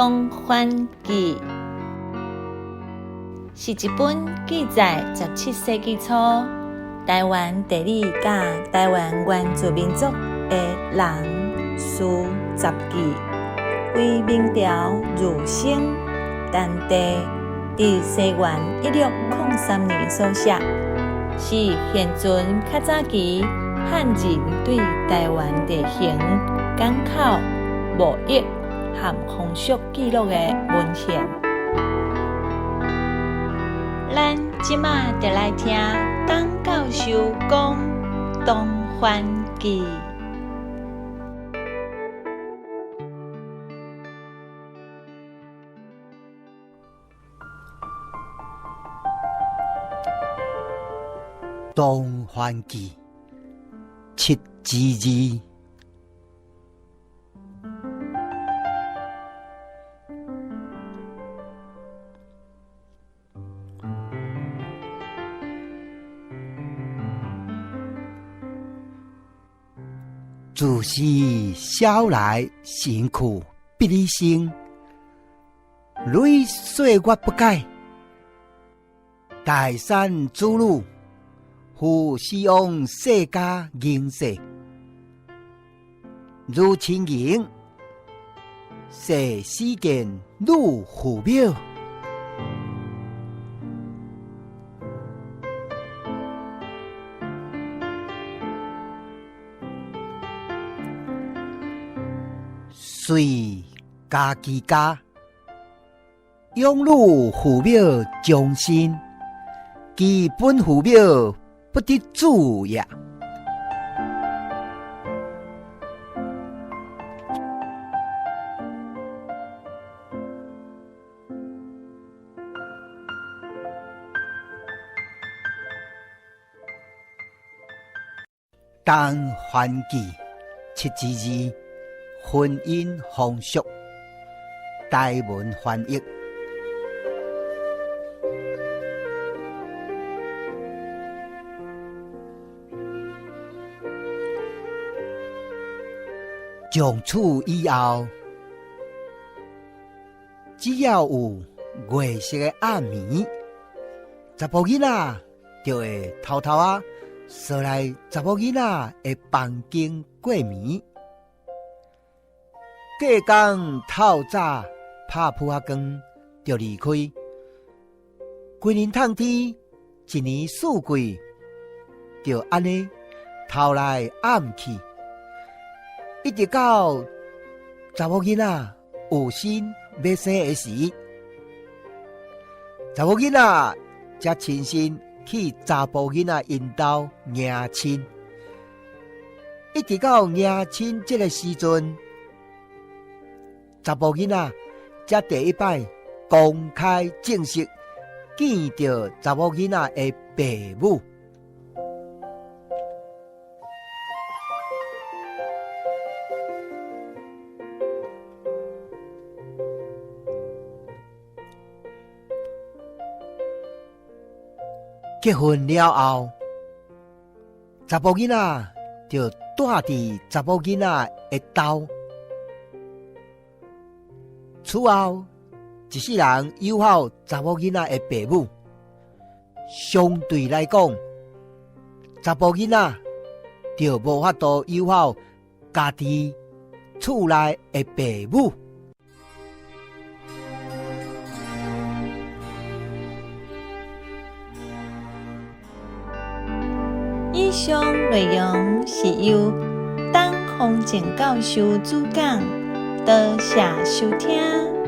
东番记》是一本记载17世纪初台湾地理甲台湾原住民族的人事杂记，为明朝入省但地伫西元1603年所写，是现存较早期汉人对台湾地形、港口、贸易和风俗记录的文献。咱即马就来听董教授讲《东番记》。东番记7之2。自是小来辛苦不离心，累岁月不改。大善之路，夫希望世家营世，如亲人，世事件如虎庙。随家己家，拥入父庙忠心，其本父庙不得主也。东番记7之2。婚姻风俗，台文翻译。从此以后，只要有月色的暗暝，查甫囡仔就会偷偷扫来查某囡仔的房间过暝。隔工透早拍扑仔光就离开，规年烫天，一年四季，就安尼偷来暗去，一直到查某囡仔有心要生的时，查某囡仔才亲身去查甫囡仔因兜迎亲，一直到迎亲这个时阵。查甫囡仔才第一摆公开正式见到查某囡仔的父母。结婚了后，查甫囡仔就住伫查某囡仔的兜。此后，一世人友好查某囡仔的父母，相对来讲，查甫囡仔就无法度友好家己厝内的父母。以上内容是由董康健教授主讲，多谢收听。